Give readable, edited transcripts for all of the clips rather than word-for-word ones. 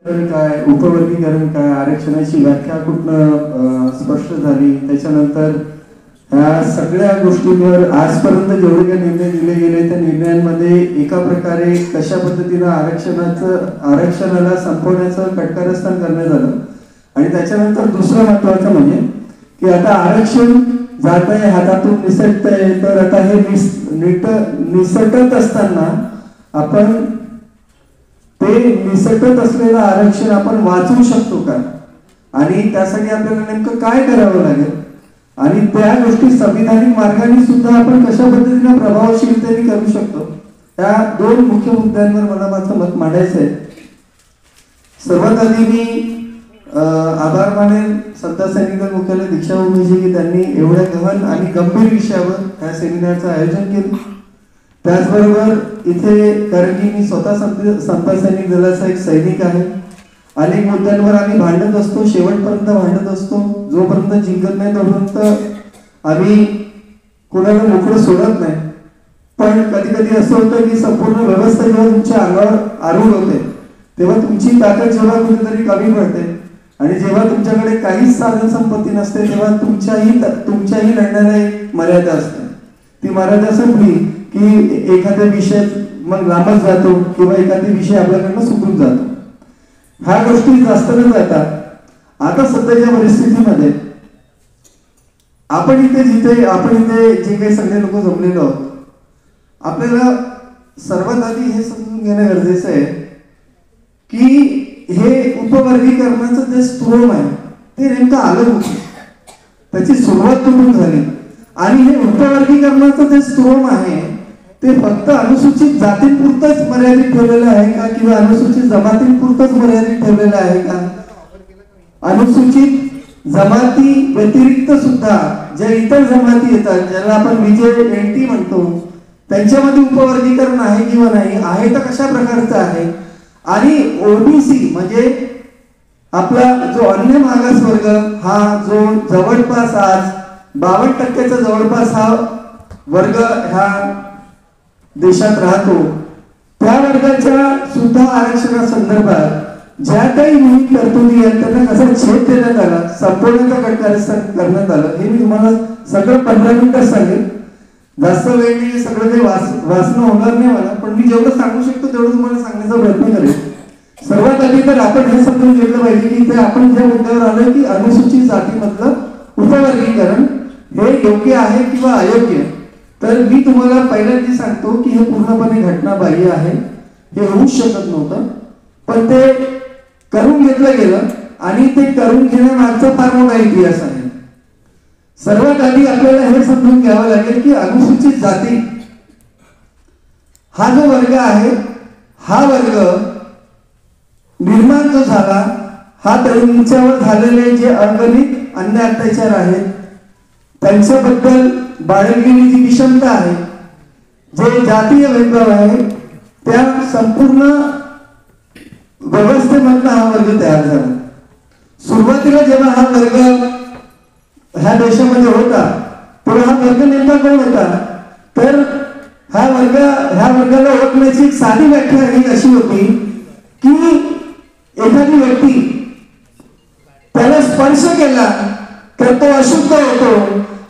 काय, उपवर्गीकरण काय, आरक्षणाची व्याख्या कुठनं स्पष्ट झाली, त्याच्यानंतर ह्या सगळ्या गोष्टींवर आजपर्यंत जेवढे काही निर्णय दिले गेले त्या निर्णयांमध्ये एका प्रकारे कशा पद्धतीनं आरक्षणाला संपवण्याचं कटकारस्थान करण्यात आलं. आणि त्याच्यानंतर दुसरं महत्वाचं म्हणजे की आता आरक्षण जात आहे, हातातून निसटत आहे, तर आता हे निसटत असताना आपण ते निसटत असलेलं आरक्षण आपण वाचवू शकतो का, आणि त्यासाठी आपल्याला नेमकं काय करावं लागेल, आणि त्या गोष्टी संविधानिक मार्गाने सुद्धा आपण कशा पद्धतीने प्रभावशीलतेने करू शकतो, त्या दोन मुख्य मुद्द्यांवर मला माझं मत मांडायचं आहे. सर्वात आधी मी आभार मानेल संत सैनिक दल मुख्यालय दीक्षाभूमीचे की त्यांनी एवढ्या गहन आणि गंभीर विषयावर या सेमिनारचं आयोजन केलं. त्याचबरोबर इथे, कारण की मी स्वतः संत सैनिक दलाचा एक सैनिक आहे, अनेक मुद्द्यांवर आम्ही भांडत असतो, शेवटपर्यंत भांडत असतो, जोपर्यंत जिंकत नाही तोपर्यंत आम्ही कोणाला मोकळं सोडत नाही. पण कधी कधी असं होतं की संपूर्ण व्यवस्था जेव्हा तुमच्या अंगावर आरूढ होते तेव्हा तुमची ताकद जेव्हा कुठेतरी कमी पडते, आणि जेव्हा तुमच्याकडे काहीच साधन संपत्ती नसते तेव्हा तुमच्याही लढण्याला एक मर्यादा असते. ती मर्यादा संपली की एखाद्या विषय मग लांबच जातो किंवा एखादी विषय आपल्याकडनं सुटून जातो. ह्या गोष्टी जास्त न जाता आता सध्याच्या परिस्थितीमध्ये आपण इथे जे काही सगळे लोक जमलेलो आहोत, आपल्याला सर्वात आधी हे समजून घेणं गरजेचं आहे की हे उपवर्गीकरणाचं जे स्त्रोम आहे ते नेमकं आलं होतं, त्याची सुरुवात कुठून झाली, आणि हे उपवर्गीकरणाचं जे स्त्रोम आहे ते फक्त अनुसूचित जातींपुरतच मर्यादित ठेवलेलं आहे का, किंवा अनुसूचित जमातींपुरतच मर्यादित ठेवलेलं आहे का? अनुसूचित जमाती व्यतिरिक्त सुद्धा ज्या इतर जमाती येतात, ज्याला आपण VJNT म्हणतो, त्यांच्यामध्ये उपवर्गीकरण आहे किंवा नाही आहे, तर कशा प्रकारचं आहे? आणि OBC म्हणजे आपला जो अन्य मागास वर्ग, हा जो जवळपास आज 52% जवळपास हा वर्ग ह्या देशात राहतो, त्या वर्गाच्या सुद्धा आरक्षणासंदर्भात ज्या काही विविध तरतुदी आहेत त्यांना कसा छेद देण्यात आला, संपवण्याचा कटकारस्थान करण्यात आलं, हे मी तुम्हाला सगळं 15 मिनिटात सांगेन. जास्त वेळ नाही, सगळं काही वाचणं होणार नाही मला, पण मी जेवढं सांगू शकतो तेवढं तुम्हाला सांगण्याचा प्रयत्न करेन. सर्वात आधी तर आपण हे समजून घेतलं पाहिजे की ते आपण ज्या मुद्द्यावर आलोय की अनुसूचित जातीमधलं उपवर्गीकरण हे योग्य आहे किंवा अयोग्य. तर मी तुम्हाला पहिल्यांदा सांगतो की हे पूर्णपणे घटनाबाह्य आहे, हे होऊच शकत नव्हतं, पण ते करून घेतलं गेलं, आणि ते करून घेण्यामागचा फार मोठा इतिहास आहे. सर्वात आधी आपल्याला हे समजून घ्यावं लागेल की अनुसूचित जाती हा जो वर्ग आहे, हा वर्ग निर्माण जो झाला, हा त्यांच्यावर झालेले जे अगणित अन्य अत्याचार आहेत, त्यांच्याबद्दल बाळगलेली जी विषमता आहे, जे जातीय भेदभाव आहे, त्या संपूर्ण व्यवस्थेमधला हा वर्ग तयार झाला. सुरुवातीला जेव्हा हा वर्ग ह्या देशामध्ये होता तेव्हा हा वर्ग नेमका कोण होता, तर ह्या वर्गाला ओळखण्याची एक साधी व्याख्या ही अशी होती की एखादी व्यक्ती त्याला स्पर्श केला तर तो अशुद्ध होतो,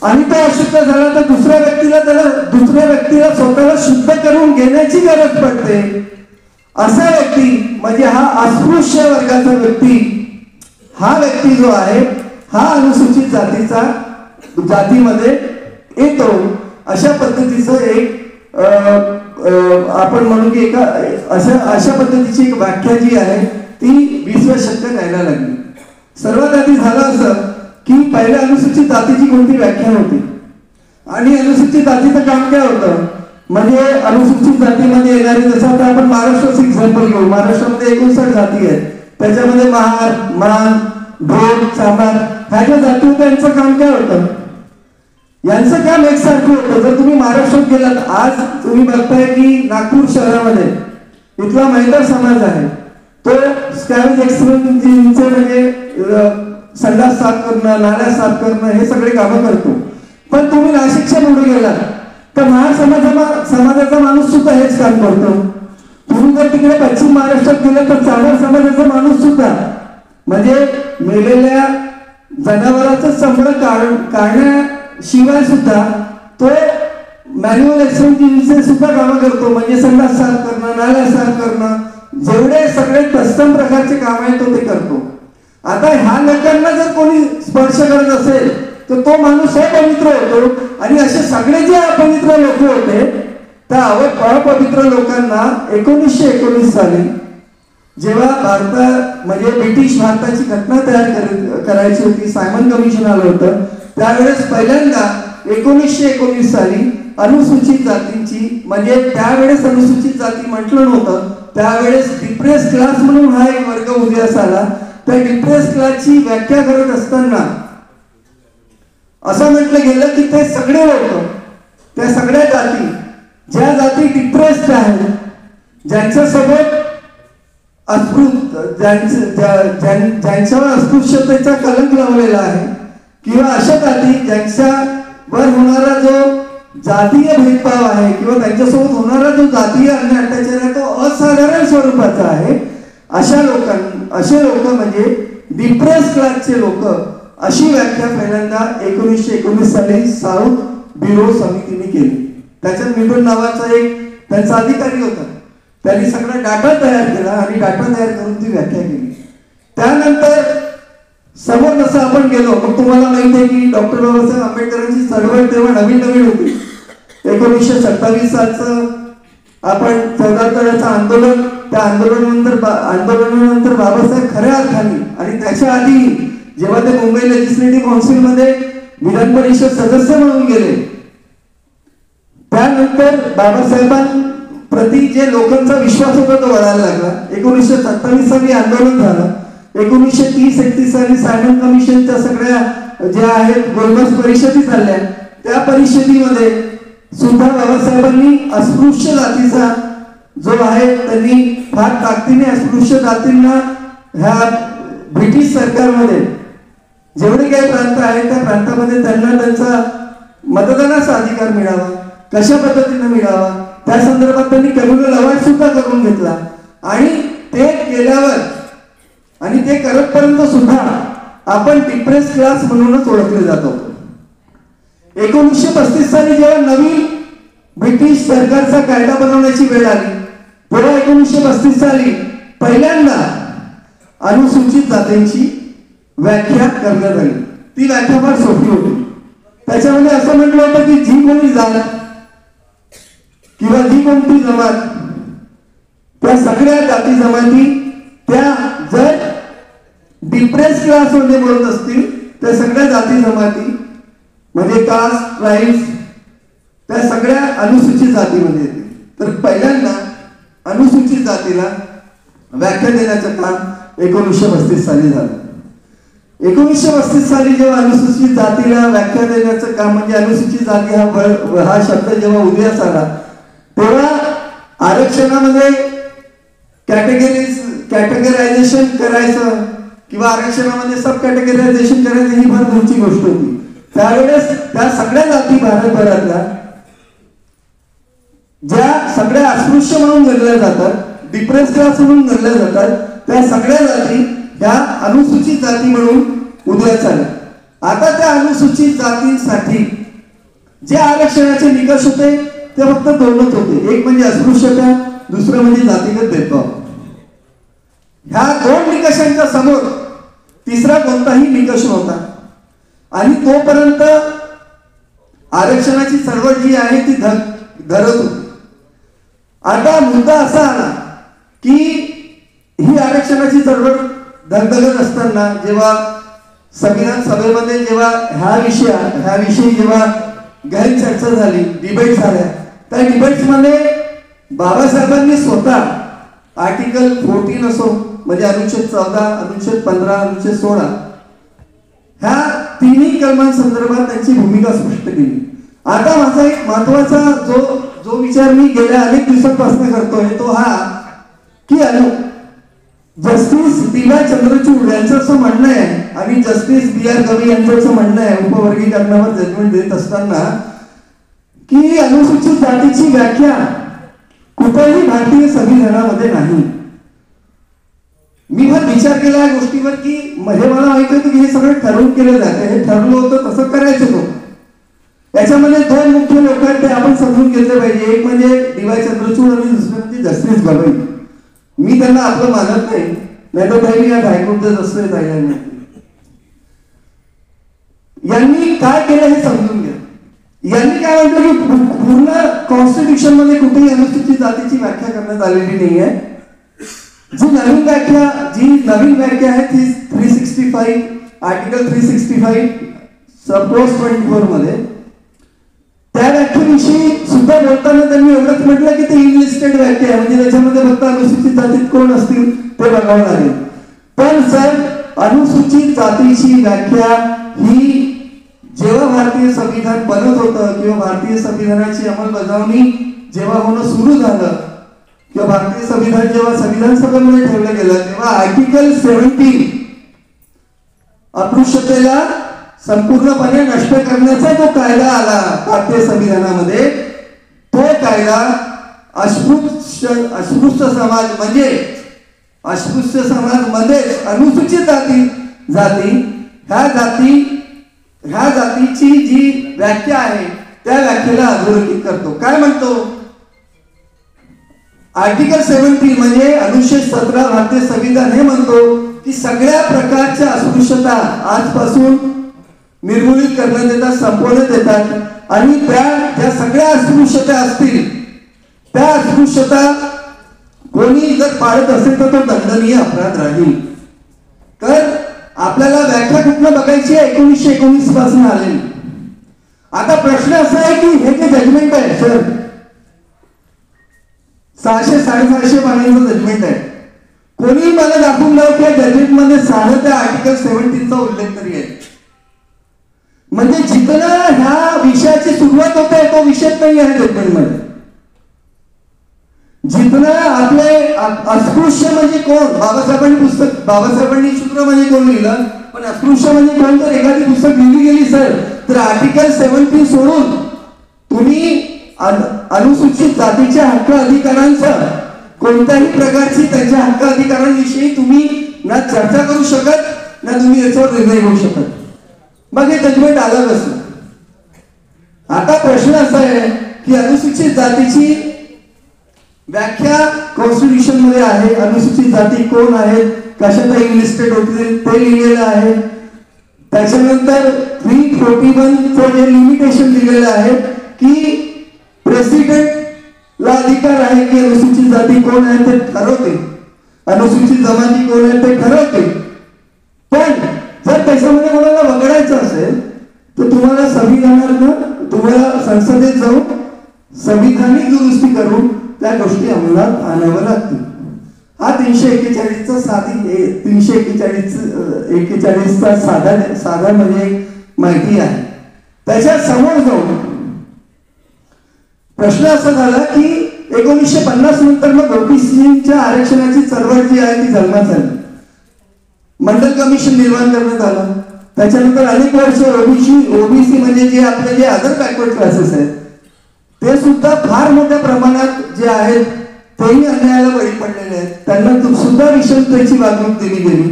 आणि तो अशुद्ध झाला तर दुसऱ्या व्यक्तीला स्वतःला शुद्ध करून घेण्याची गरज पडते. असा व्यक्ती म्हणजे हा अस्पृश्य वर्गाचा व्यक्ती, हा व्यक्ती जो आहे हा अनुसूचित जातीमध्ये येतो. अशा पद्धतीचं एक आपण म्हणू की अशा पद्धतीची एक व्याख्या जी आहे ती 20व्या शतकात यायला लागली. सर्वात आधी झालं असं की पहिल्या अनुसूचित जातीची कोणती व्याख्या होती, आणि अनुसूचित जातीचं काम काय होतं, म्हणजे अनुसूचित जातीमध्ये येणारे, जसं आता आपण महाराष्ट्राचं एक्झाम्पल घेऊ, महाराष्ट्रामध्ये 59 जाती आहेत, त्याच्यामध्ये महार, मान, ढोल, चांभार ह्या ज्या जाती होत्या यांचं काम काय होतं, यांचं काम एकसारखं होतं. जर तुम्ही महाराष्ट्रात गेलात, आज तुम्ही बघताय की नागपूर शहरामध्ये इथला महिला समाज आहे, तो स्कॅवेज एक्सचेंज म्हणजे संडास साफ करणं, नाल्या साफ करणं हे सगळे कामं करतो. पण तुम्ही नाशिकच्या पुढे गेलात तर महार समाजाचा माणूस सुद्धा हेच काम करतो. तुम्ही जर तिकडे पश्चिम महाराष्ट्रात गेला तर चांभार समाजाचा माणूस सुद्धा म्हणजे मेलेल्या जनावराचं चमडं काढण्याशिवाय सुद्धा तो मॅन्युअल एक्सरसाइज सुद्धा कामं करतो. म्हणजे संडास साफ करणं, नाल्या साफ करणं, जेवढे सगळे तत्सम प्रकारचे काम आहेत तो ते करतो. आता ह्या लोकांना जर कोणी स्पर्श करत असेल तर तो माणूस अपवित्र होतो. आणि असे सगळे जे अपवित्र लोक होते त्या अपवित्र लोकांना 1919 साली जेव्हा भारतात म्हणजे ब्रिटिश भारताची घटना तयार करायची होती, सायमन कमिशन आलं होतं, त्यावेळेस पहिल्यांदा 1919 साली अनुसूचित जातींची, म्हणजे त्यावेळेस अनुसूचित जाती म्हटलं नव्हतं, त्यावेळेस डिप्रेस क्लास म्हणून हा एक वर्ग उदयास आला. त्या डिप्रेस क्लासची व्याख्या करत असताना असं म्हटलं गेलं की ते सगळे लोक, त्या सगळ्या जाती, ज्या जाती डिप्रेस्ड आहेत, ज्यांच्यासोबत ज्यांच्यावर अस्पृश्यतेचा कलंक लावलेला आहे, किंवा अशा जाती ज्यांच्यावर होणारा जो जातीय भेदभाव आहे किंवा त्यांच्यासोबत होणारा जो जातीय अन्याय अत्याचार आहे तो असाधारण स्वरूपाचा आहे, असे लोक म्हणजे डिप्रेस क्लासचे लोक, अशी व्याख्या पहिल्यांदा 1919 साली साऊथ ब्युरो समितीने केली. त्याच्यात मिडल नावाचा एक त्यांचा अधिकारी होता, त्यांनी सगळा डाटा तयार केला आणि डाटा तयार करून ती व्याख्या केली. त्यानंतर समोर जसं आपण गेलो, मग तुम्हाला माहिती आहे की डॉक्टर बाबासाहेब आंबेडकरांची चळवळ तेव्हा नवीन होती. 1927 सालचं आपण 14 तळ्याचं आंदोलन, त्या आंदोलनानंतर बाबासाहेब खऱ्या अर्थाने आणि त्याच्या आधी जेव्हा ते मुंबई लेजिस्लेटिव्ह काउन्सिलमध्ये विधान परिषद सदस्य म्हणून गेले, त्यानंतर बाबासाहेबांप्रती जे लोकांचा विश्वास होता तो वाढायला लागला. 1927 साली आंदोलन झालं. 1930-31 साली सायमन कमिशनच्या सगळ्या ज्या आहेत गोलमेज परिषदी झाल्या, त्या परिषदेमध्ये सुद्धा बाबासाहेबांनी अस्पृश्य जातीचा जो आहे त्यांनी फार ताकदीने अस्पृश्य जातींना ह्या ब्रिटिश सरकारमध्ये जेवढे काही प्रांत आहेत त्या प्रांतामध्ये त्यांना त्यांचा मतदानाचा अधिकार मिळावा, कशा पद्धतीने मिळावा, त्या संदर्भात त्यांनी कम्युनल अवॉर्ड सुद्धा करून घेतला. आणि ते केल्यावर आणि ते करतपर्यंत सुद्धा आपण डिप्रेस क्लास म्हणूनच ओळखले जात होतो. 1935 साली जेव्हा नवीन ब्रिटिश सरकारचा कायदा बनवण्याची वेळ आली तेव्हा 1935 साली पहिल्यांदा अनुसूचित जातींची व्याख्या करण्यात आली. ती व्याख्या फार सोपी होती. त्याच्यामध्ये असं म्हटलं होतं की जी कोणी जात किंवा जी कोणती जमात, त्या सगळ्या जाती जमाती त्या जर डिप्रेस क्लास मध्ये बोलत असतील त्या सगळ्या जाती जमाती म्हणजे कास्ट, ट्राईब्स, त्या सगळ्या अनुसूचित जातीमध्ये येतील. तर पहिल्यांदा अनुसूचित जातीला व्याख्या देण्याचं काम 1935 साली झालं. 1935 साली जेव्हा अनुसूचित जातीला व्याख्या देण्याचं काम म्हणजे अनुसूचित जाती हा शब्द जेव्हा उदयास आला तेव्हा आरक्षणामध्ये कॅटेगरायझेशन करायचं किंवा आरक्षणामध्ये सब कॅटेगरायझेशन करायचं ही फार मोठी गोष्ट होती. त्यावेळेस त्या सगळ्या जाती भारतभरातल्या ज्या सगळ्या अस्पृश्य म्हणून गणल्या जातात, डिप्रेस क्लास म्हणून गणल्या जातात, त्या सगळ्या जाती ह्या अनुसूचित जाती म्हणून उदयास आल्या. आता त्या अनुसूचित जातींसाठी जे आरक्षणाचे निकष होते ते फक्त दोनच होते. एक म्हणजे अस्पृश्यता, दुसरं म्हणजे जातीगत भेदभाव. ह्या दोन निकषांच्या समोर तिसरा कोणताही निकष नव्हता. आणि तोपर्यंत आरक्षणाची चळवळ जी आहे ती धरत होती. आता मुद्दा असा आला की ही आरक्षणाची चळवळ धगधगत असताना जेव्हा संविधान सभेमध्ये जेव्हा ह्याविषयी जेव्हा गहन चर्चा झाली, डिबेट झाल्या, त्या डिबेट्समध्ये बाबासाहेबांनी स्वतः आर्टिकल 14 असो म्हणजे अनुच्छेद 14, अनुच्छेद 15, अनुच्छेद 16 ह्या तिन्ही कलमांसंदर्भात त्यांची भूमिका स्पष्ट केली. आता माझा एक महत्वाचा जो विचार मी गेल्या अनेक दिवसांपासून करतोय तो हा की जस्टिस डी वाय चंद्रचूड यांचं असं म्हणणं आहे आणि जस्टिस बी आर गवई यांचं असं म्हणणं आहे उपवर्गीकरणावर जजमेंट देत असताना की अनुसूचित जातीची व्याख्या कुठेही भारतीय संविधानामध्ये नाही. मी पण विचार केला या गोष्टीवर की हे मला माहिती होतं की हे सगळं ठरवून केलं जातं, हे ठरलं होतं तसं करायचं होतं. याच्यामध्ये दोन मुख्य लोक आहेत, ते आपण समजून घेतले पाहिजे. एक म्हणजे डी.वाय. चंद्रचूड आणि दुसरं म्हणजे जस्टिस गवई. मी त्यांना आपलं मानत नाही, नाही तर काही या हायकोर्टचं जस्टिस आहे. यांनी काय केलं हे समजून घ्या. यांनी काय म्हटलं की पूर्ण कॉन्स्टिट्यूशन मध्ये कुठेही अनुसूचित जातीची व्याख्या करण्यात आलेली नाही आहे. जी नवीन व्याख्या आहे ती 365 आर्टिकल 365 सबक्लॉज 24 मध्ये त्या व्याख्येविषयी सुद्धा बोलताना त्यांनी एवढंच म्हटलं की ते इनलिस्टेड व्याख्या आहे, म्हणजे त्याच्यामध्ये फक्त अनुसूचित जातीत कोण असतील ते बघावं लागेल. पण सर, अनुसूचित जातीची व्याख्या ही जेव्हा भारतीय संविधान बनत होतं किंवा भारतीय संविधानाची अंमलबजावणी जेव्हा होणं सुरू झालं किंवा भारतीय संविधान जेव्हा संविधान सभेमध्ये ठेवलं गेलं तेव्हा आर्टिकल 17 अस्पृश्यतेला संपूर्णपणे नष्ट करण्याचा जो कायदा आला भारतीय संविधानामध्ये, तो कायदा अस्पृश्य समाज म्हणजे अस्पृश्य समाज मध्ये अनुसूचित जाती ह्या जातीची जी व्याख्या आहे त्या व्याख्येला अधोरेखित करतो. काय म्हणतो आर्टिकल 17 म्हणजे अनुच्छेद 17 भारतीय संविधान हे म्हणतो की सगळ्या प्रकारच्या अस्पृश्यता आजपासून निर्मूलित करण्यात येतात, संपवण्यात येतात आणि त्या सगळ्या अस्पृश्यता असतील त्या अस्पृश्यता कोणी जर पाळत असेल तर तो दंडनीय अपराध राहील. तर आपल्याला व्याख्या कुठनं बघायची आहे? 1919 पासून आलेली. आता प्रश्न असा आहे की हे जे जजमेंट आहे सर 600-650 पानांचं जजमेंट आहे, कोणी मला दाखवून द्यावं की जजमेंट मध्ये साधं त्या आर्टिकल 17 चा उल्लेख तरी आहे. म्हणजे जिथं ह्या विषयाची सुरुवात होते तो विषय नाही आहे जजमेंट मध्ये. जिथं आपले अस्पृश्य म्हणजे कोण, बाबासाहेबांनी शूद्र म्हणजे कोण लिहिलं, पण अस्पृश्य म्हणजे कोण जर एखादी पुस्तक लिहिली गेली सर तर आर्टिकल 17 सोडून तुम्ही अनुसूचित जातीच्या हक्क अधिकारांचं कोणत्याही प्रकारची त्यांच्या हक्क अधिकारांविषयी तुम्ही ना चर्चा करू शकत ना तुम्ही याच्यावर निर्णय घेऊ शकत. मग हे जजमेंट आलं कसं? आता प्रश्न असा आहे की अनुसूचित जातीची व्याख्या कॉन्स्टिट्यूशन मध्ये आहे. अनुसूचित जाती कोण आहेत, कशात इनलिस्टेड होतील ते लिहिलेलं आहे. त्याच्यानंतर 341 चं जे लिमिटेशन दिलेलं आहे की प्रेसिडेंटला अधिकार आहे की अनुसूचित जाती कोण आहे ते ठरवते, अनुसूचित जमाती कोण आहे ते ठरवते. पण जर त्याच्यामध्ये कोणाला वगळायचं असेल तर तुम्हाला संविधानातनं तुम्हाला संसदेत जाऊन संविधानिक दुरुस्ती करून त्या गोष्टी अंमलात आणाव्या लागतील. हा 341चा साधा म्हणजे माहिती आहे. त्याच्या समोर जाऊन प्रश्न असा झाला की 1950 नंतर मग ओबीसीच्या आरक्षणाची चळवळ जी आहे ती जन्मात आली. मंडल कमिशन निर्माण करण्यात आलं. त्याच्यानंतर अनेक वर्ष ओबीसी म्हणजे जे आपले जे अदर बॅकवर्ड क्लासेस आहेत ते सुद्धा फार मोठ्या प्रमाणात जे आहेत तेही अन्यायाला बळी पडलेले आहेत. त्यांना सुद्धा विषमतेची वागणूक दिली गेली.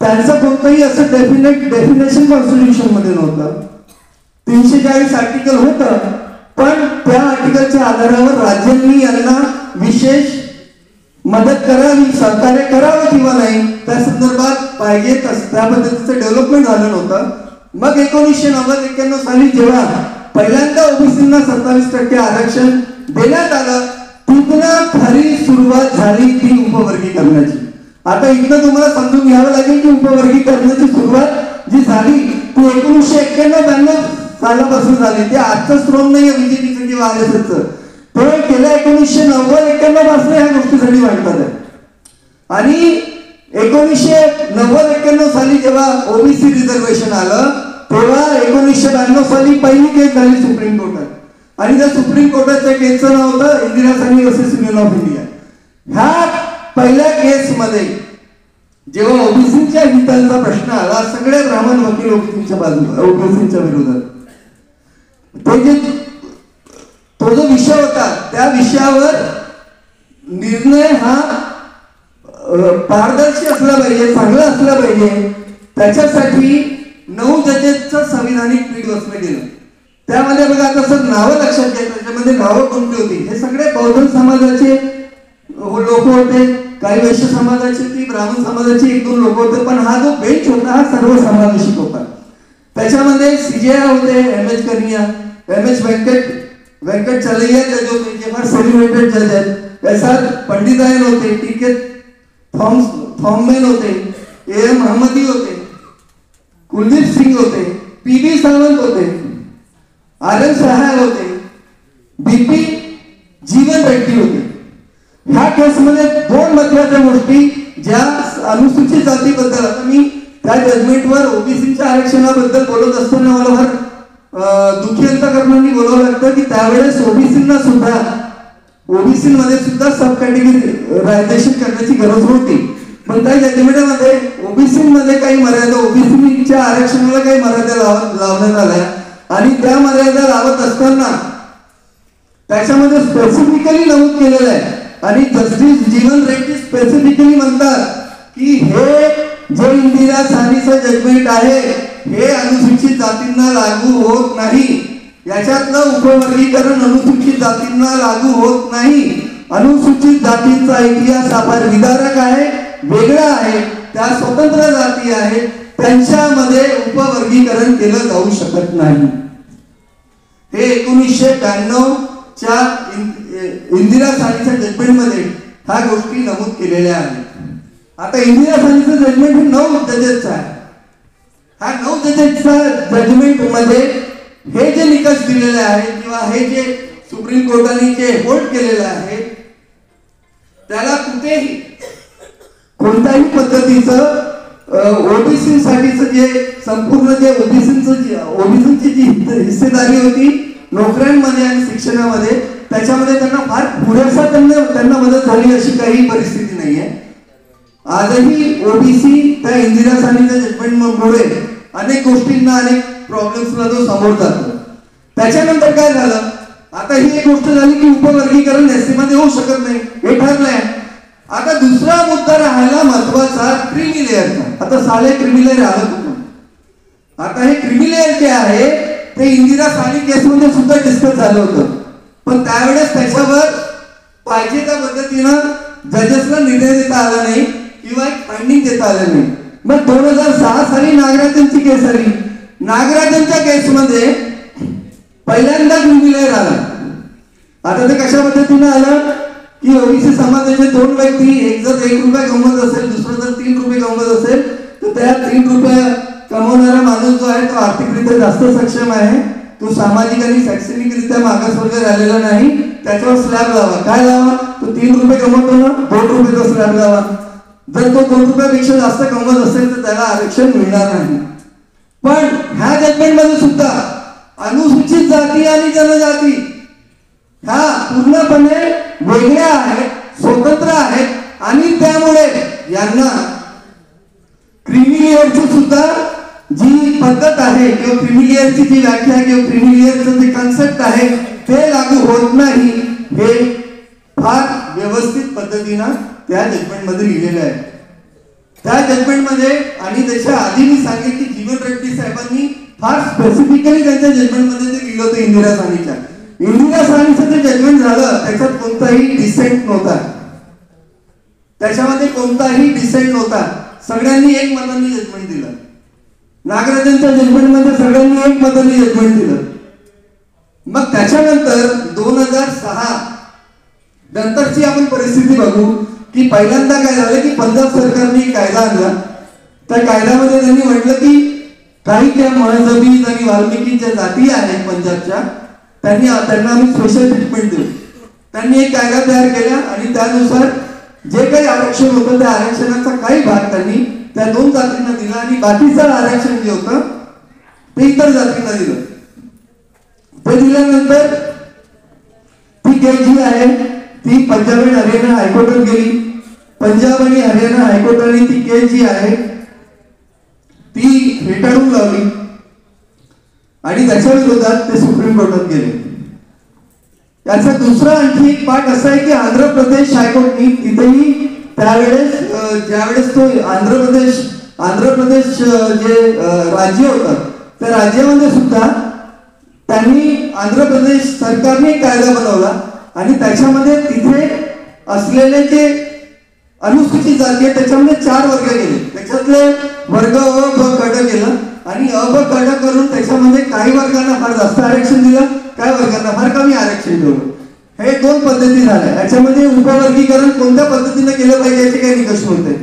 त्यांचं कोणतंही असं डेफिनेशन कॉन्स्टिट्यूशन मध्ये नव्हतं. 340 आर्टिकल होतं, पण त्या आर्टिकलच्या आधारावर राज्यांनी यांना विशेष मदत करावी, सहकार्य करावं किंवा नाही त्या संदर्भात पाहिजे त्या पद्धतीचं डेव्हलपमेंट झालं नव्हतं. मग 1990-91 साली जेव्हा पहिल्यांदा ओबीसींना 27% आरक्षण देण्यात आलं तिथनं खरी सुरुवात झाली ती उपवर्गीकरणाची. आता इथनं तुम्हाला समजून घ्यावं लागेल की उपवर्गीकरणाची सुरुवात जी झाली ती 1991-92 सालापासून झाली. ते आजचं स्ट्रॉंग नाही बीजेपीचं किंवा आरएसएसचं, ते गेल्या 1990-91 पासून ह्या गोष्टीसाठी वाटतात. आणि 1990-91 साली जेव्हा ओबीसी रिझर्वेशन आलं तेव्हा 1992 साली पहिली केस झाली सुप्रीम कोर्टात आणि त्या सुप्रीम कोर्टाच्या केसचं नाव होतं Indira Sahni versus union of India. ह्या पहिल्या केसमध्ये जेव्हा ओबीसीच्या हितांचा प्रश्न आला सगळे ब्राह्मण वकील ओबीसीच्या बाजूला ओबीसीच्या विरोधात तो जो विषय होता त्या विषयावर निर्णय हा पारदर्शी असला पाहिजे, चांगला असला पाहिजे, त्याच्यासाठी 9 जजेसचं संविधानिक पीठ बसलं गेलं. त्यामध्ये बघा तसं नावं लक्षात घ्या, त्याच्यामध्ये नावं कोणती होती, हे सगळे बौद्ध समाजाचे लोक होते, काही वैश्य समाजाचे, ती ब्राह्मण समाजाचे 1-2 लोक होते, पण हा जो बेंच होता हा सर्व समावेशक होता. त्याच्यामध्ये CJI होते, MS कनिया, MS व्यंकट चलैया जज होते, जे फार सेलिब्रेटेड जज आहेत. SR पंडितायन होते, TK थॉममेन होते, AM महम्मदी होते, कुलदीप सिंग होते, PB सावंत होते, RM सहाय होते, BP जीवन रेड्डी होते. ह्या केसमध्ये 2 महत्वाच्या गोष्टी, ज्या अनुसूचित जातीबद्दल, आता मी त्या जजमेंटवर ओबीसीच्या आरक्षणाबद्दल बोलत असताना मला फार दुःखी अंतःकरणाने बोलावं लागतं की त्यावेळेस ओबीसींना सुद्धा, ओबीसीमध्ये सुद्धा सब कॅटेगरायझेशन करण्याची गरज होती. पण त्या जजमेंटमध्ये ओबीसीमध्ये काही मर्यादा, ओबीसीच्या आरक्षणाला काही मर्यादा लावण्यात आल्या आणि त्या मर्यादा लावत असताना त्याच्यामध्ये स्पेसिफिकली नमूद केलेलं आहे आणि जस्टिस जीवन रेड्डी स्पेसिफिकली म्हणतात की हे जे इंदिरा साहनीचं जजमेंट आहे हे अनुसूचित जातींना लागू होत नाही. याच्यातलं उपवर्गीकरण अनुसूचित जातींना लागू होत नाही. अनुसूचित जातींचा इतिहास हा फार विदारक आहे, वेगळा आहे, त्या स्वतंत्र जाती आहेत, त्यांच्यामध्ये उपवर्गीकरण केलं जाऊ शकत नाही. हे 1992 च्या इंदिरा साहनीच्या जजमेंटमध्ये ह्या गोष्टी नमूद केलेल्या आहेत. आता इंदिरा साहनीचं जजमेंट हे 9 जजेसचं आहे. ह्या 9 जजेसच्या जजमेंट मध्ये हे जे निकष दिलेले आहेत किंवा हे जे सुप्रीम कोर्टाने जे होल्ड केलेलं आहे त्याला कुठेही कोणत्याही पद्धतीचं ओबीसी साठीचं जे संपूर्ण जे ओबीसीची जी हिस्सेदारी होती नोकऱ्यांमध्ये आणि शिक्षणामध्ये, त्याच्यामध्ये त्यांना फार पुरेसा त्यांना मदत झाली अशी काही परिस्थिती नाहीये. आजही ओबीसी त्या इंदिरा साहनीच्या जजमेंटमुळे अनेक गोष्टींना, अनेक प्रॉब्लेम्सला जो समोर जातो. त्याच्यानंतर काय झालं, आता ही एक गोष्ट झाली की उपवर्गीकरण एससी मध्ये होऊ शकत नाही, हे ठरलंय. आता दुसरा मुद्दा राहिला महत्वाचा क्रीमी लेअरचा. आता साले क्रीमी लेअर आलं कुठून? आता हे क्रीमी लेअर जे आहे ते इंदिरा साहनी केसमध्ये सुद्धा डिस्कस झालं होतं, पण त्यावेळेस त्याच्यावर पाहिजे त्या पद्धतीनं जजेसला निर्णय देता आला नाही किंवा एक फाइंडिंग देता आलं नाही. मग 2006 साली नागराजनची केस आली. नागराजनच्या केसमध्ये पहिल्यांदा क्रीमी लेअर आला. आता ते कशा पद्धतीनं आलं की ओबीसी समाजाचे 2 व्यक्ती, एक जर 1 रुपया कमवत असेल, दुसरा जर 3 रुपये कमवत असेल, तर त्या 3 रुपये कमवणारा माणूस जो आहे तो आर्थिकरित्या जास्त सक्षम आहे, तो सामाजिक आणि शैक्षणिकरित्या मागासवर्ग राहिलेला नाही, त्याच्यावर स्लॅब लावा. काय लावा? तो 3 रुपये कमवतो ना, 2 रुपयेचा स्लॅब लावा. जर तो 2 रुपयापेक्षा जास्त कमवत असेल तर त्याला आरक्षण मिळणार नाही. पण ह्या जजमेंटमध्ये सुद्धा अनुसूचित जाती आणि जनजाती ह्या पूर्णपणे वेगळ्या आहेत, स्वतंत्र आहेत आणि त्यामुळे यांना क्रीमी लेअरची सुद्धा जी पद्धत आहे किंवा क्रीमी लेअरची जी व्याख्या किंवा क्रीमी लेअरचं जे कन्सेप्ट आहे ते लागू होत नाही. हे फार व्यवस्थित पद्धतीनं त्या जजमेंटमध्ये लिहिलेलं आहे. त्या जजमेंटमध्ये आणि त्याच्या आधी मी सांगेन की जीवन रेड्डी साहेबांनी फार स्पेसिफिकली त्यांच्या जजमेंटमध्ये ते लिहिलं होतं इंदिरा साहनीच्या. इंदिरा साहनीचं जे जजमेंट झालं त्याच्यात कोणताही डिसेंट नव्हता, त्याच्यामध्ये कोणताही डिसेंट नव्हता. सगळ्यांनी एक मताने जजमेंट दिलं. नागराजनच्या जजमेंटमध्ये सगळ्यांनी एक मताने जजमेंट दिलं. मग त्याच्यानंतर 2006 नंतरची आपण परिस्थिती बघू की पहिल्यांदा काय झालं की पंजाब सरकारने कायदा आणला. त्या कायद्यामध्ये त्यांनी म्हटलं की काही ज्या महजबी आणि वाल्मिकीच्या जाती आहेत पंजाबच्या त्यांना आम्ही स्पेशल ट्रीटमेंट देऊ. त्यांनी एक कायदा तयार केला आणि त्यानुसार जे काही आरक्षण होतं त्या आरक्षणाचा काही भाग त्यांनी त्या 2 जातींना दिला आणि बाकीचं आरक्षण जे होतं ते इतर जातींना दिलं. ते दिल्यानंतर ती केस जी आहे ती पंजाब आणि हरियाणा हायकोर्टात गेली. पंजाब आणि हरियाणा हायकोर्टाने ती केस जी आहे ती फेटाळून लावली आणि त्याच्या विरोधात ते सुप्रीम कोर्टात गेले. याचा दुसरा आणखी एक पाठ असा आहे की आंध्र प्रदेश हायकोर्टने तिथेही त्यावेळेस ज्यावेळेस तो आंध्र प्रदेश जे राज्य होतं त्या राज्यामध्ये सुद्धा त्यांनी आंध्र प्रदेश सरकारने एक कायदा बनवला आणि त्याच्यामध्ये तिथे असलेले जे अनुसूचित जाती आहे त्याच्यामध्ये 4 वर्ग केले. त्याच्यातले वर्ग अ ब गट केलं आणि अ ब गट करून त्याच्यामध्ये काही वर्गांना फार जास्त आरक्षण दिलं, काही वर्गांना फार कमी आरक्षण ठेवलं. हे 2 पद्धती झाल्या. याच्यामध्ये उपवर्गीकरण कोणत्या पद्धतीने केलं पाहिजे याचे काही निकष होते.